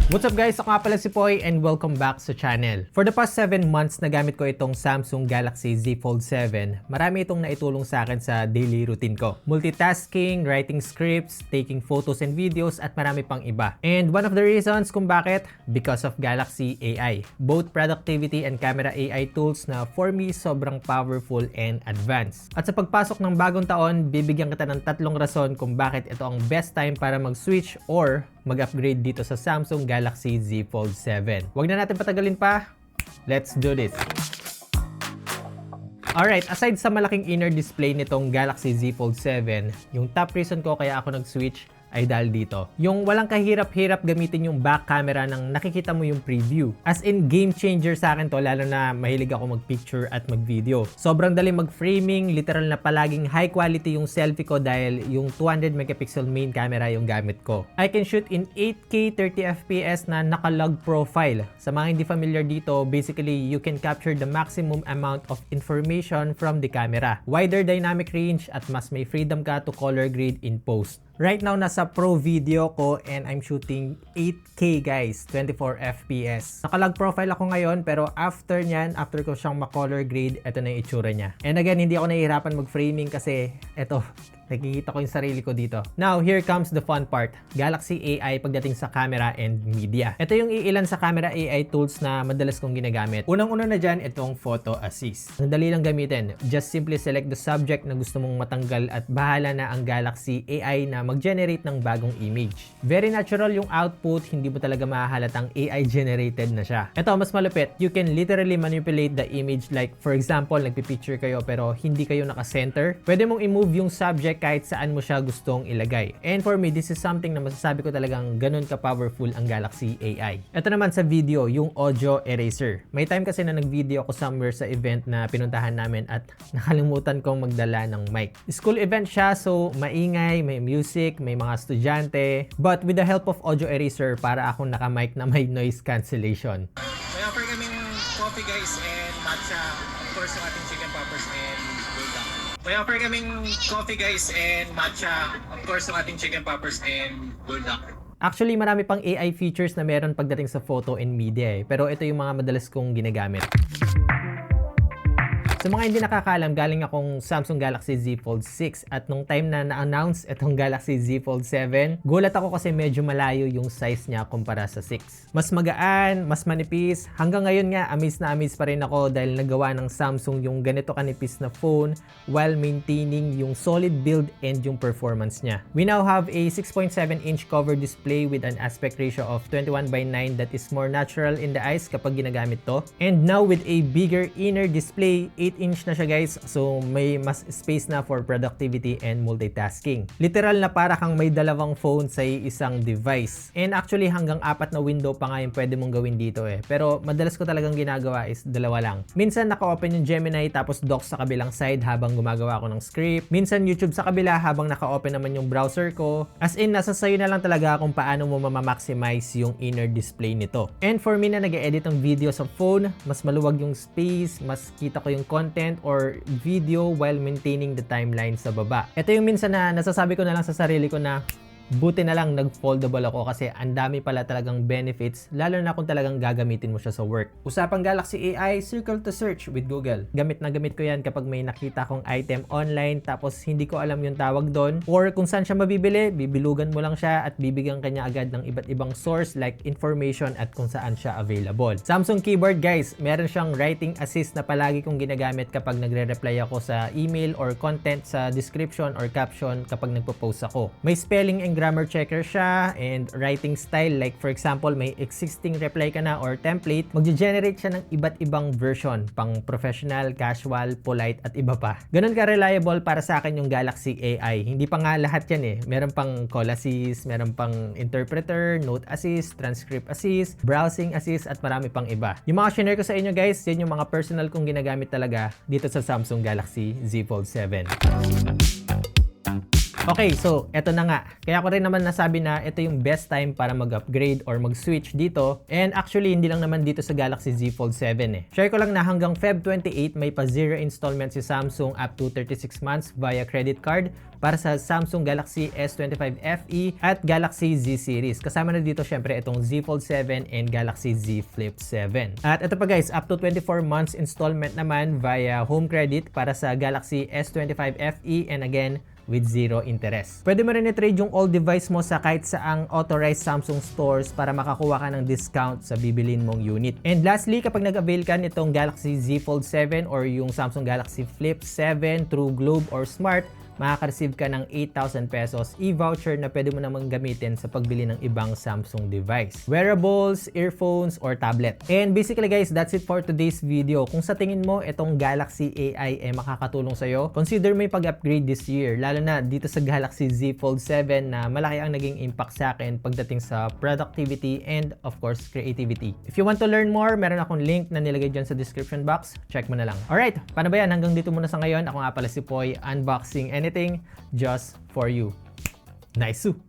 What's up guys? Ako nga pala si Poy and welcome back sa channel. For the past 7 months na gamit ko itong Samsung Galaxy Z Fold 7, marami itong naitulong sa akin sa daily routine ko. Multitasking, writing scripts, taking photos and videos at marami pang iba. And one of the reasons kung bakit, because of Galaxy AI. Both productivity and camera AI tools na for me sobrang powerful and advanced. At sa pagpasok ng bagong taon, bibigyan kita ng 3 rason kung bakit ito ang best time para mag-switch or mag-upgrade dito sa Samsung Galaxy Z Fold 7. Huwag na natin patagalin pa. Let's do this! Alright, aside sa malaking inner display nitong Galaxy Z Fold 7, yung top reason ko kaya ako nag-switch ay dahil dito. Yung walang kahirap-hirap gamitin yung back camera nang nakikita mo yung preview. As in, game changer sa akin to, lalo na mahilig ako mag-picture at mag-video. Sobrang dali mag-framing, literal na palaging high quality yung selfie ko dahil yung 200 megapixel main camera yung gamit ko. I can shoot in 8K 30fps na naka-log profile. Sa mga hindi familiar dito, basically you can capture the maximum amount of information from the camera. Wider dynamic range at mas may freedom ka to color grade in post. Right now, nasa pro video ko and I'm shooting 8K guys, 24 FPS. Naka-log profile ako ngayon pero after nyan, after ko siyang ma-color grade, ito na yung itsura niya. And again, hindi ako nahihirapan mag-framing kasi ito, nakikita ko yung sarili ko dito. Now, here comes the fun part. Galaxy AI pagdating sa camera and media. Ito yung iilan sa camera AI tools na madalas kong ginagamit. Unang-una na dyan, itong Photo Assist. Ang dali lang gamitin. Just simply select the subject na gusto mong matanggal at bahala na ang Galaxy AI na mag-generate ng bagong image. Very natural yung output, hindi mo talaga mahahalatang AI generated na siya. Ito, mas malupit. You can literally manipulate the image like, for example, nagpipicture kayo pero hindi kayo naka-center. Pwede mong i-move yung subject kahit saan mo siya gustong ilagay. And for me, this is something na masasabi ko talagang ganun ka-powerful ang Galaxy AI. Ito naman sa video, yung audio eraser. May time kasi na nag-video ako somewhere sa event na pinuntahan namin at nakalimutan kong magdala ng mic. School event siya, so maingay, may music, may mga estudyante. But with the help of audio eraser, para akong naka-mic na may noise cancellation. May offer kaming coffee guys and matcha. Of course, yung ating chicken poppers and bulldog. May offer kaming coffee guys and matcha. Of course, yung ating chicken poppers and bulldog. Actually, marami pang AI features na meron pagdating sa photo and media pero ito yung mga madalas kong ginagamit. Sa mga hindi nakakaalam, galing akong Samsung Galaxy Z Fold 6 at nung time na na-announce itong Galaxy Z Fold 7, gulat ako kasi medyo malayo yung size niya kumpara sa 6. Mas magaan, mas manipis. Hanggang ngayon nga, amaze na amaze pa rin ako dahil nagawa ng Samsung yung ganito kanipis na phone while maintaining yung solid build and yung performance niya. We now have a 6.7-inch cover display with an aspect ratio of 21:9 that is more natural in the eyes kapag ginagamit to. And now with a bigger inner display, 8-inch na siya guys, so may mas space na for productivity and multitasking. Literal na para kang may dalawang phone sa isang device. And actually hanggang 4 na window pa nga yung pwede mong gawin dito pero madalas ko talagang ginagawa is 2 lang. Minsan naka-open yung Gemini tapos dock sa kabilang side habang gumagawa ako ng script. Minsan YouTube sa kabila habang naka-open naman yung browser ko. As in, nasa sayo na lang talaga kung paano mo ma-maximize yung inner display nito. And for me na nag-edit ng video sa phone, mas maluwag yung space, mas kita ko yung content or video while maintaining the timeline sa baba. Ito yung minsan na nasasabi ko na lang sa sarili ko na buti na lang nag-foldable ako kasi ang dami pala talagang benefits lalo na kung talagang gagamitin mo siya sa work. Usapang Galaxy AI, circle to search with Google. Gamit na gamit ko yan kapag may nakita kong item online tapos hindi ko alam yung tawag doon or kung saan siya mabibili, bibilugan mo lang siya at bibigyan kanya agad ng iba't ibang source like information at kung saan siya available. Samsung keyboard guys, meron siyang writing assist na palagi kong ginagamit kapag nagre-reply ako sa email or content sa description or caption kapag nagpo-post ako. May spelling and grammar checker siya and writing style like for example may existing reply ka na or template, magge-generate siya ng iba't ibang version pang professional, casual, polite at iba pa. Ganun ka reliable para sa akin yung Galaxy AI. Hindi pa nga lahat yan meron pang call assist, meron pang interpreter, note assist, transcript assist, browsing assist at marami pang iba. Yung mga shinare ko sa inyo guys, yan yung mga personal kong ginagamit talaga dito sa Samsung Galaxy Z Fold 7. Okay, so eto na nga. Kaya ko rin naman nasabi na ito yung best time para mag-upgrade or mag-switch dito. And actually, hindi lang naman dito sa Galaxy Z Fold 7 eh. Share ko lang na hanggang Feb 28 may pa 0 installment si Samsung up to 36 months via credit card para sa Samsung Galaxy S25 FE at Galaxy Z series. Kasama na dito syempre itong Z Fold 7 and Galaxy Z Flip 7. At ito pa guys, up to 24 months installment naman via home credit para sa Galaxy S25 FE and again, with 0 interest. Pwede mo rin i-trade yung old device mo sa kahit saang authorized Samsung stores para makakuha ka ng discount sa bibilin mong unit. And lastly, kapag nag-avail ka nitong Galaxy Z Fold 7 or yung Samsung Galaxy Flip 7 through Globe or Smart, makaka-receive ka ng 8,000 pesos e-voucher na pwede mo namang gamitin sa pagbili ng ibang Samsung device. Wearables, earphones, or tablet. And basically guys, that's it for today's video. Kung sa tingin mo itong Galaxy AI ay makakatulong sa'yo, consider mo yung pag-upgrade this year. Lalo na dito sa Galaxy Z Fold 7 na malaki ang naging impact sa akin pagdating sa productivity and of course creativity. If you want to learn more, meron akong link na nilagay dyan sa description box. Check mo na lang. Alright, paano ba yan? Hanggang dito muna sa ngayon. Ako nga pala si Poy, unboxing anything just for you. Nice!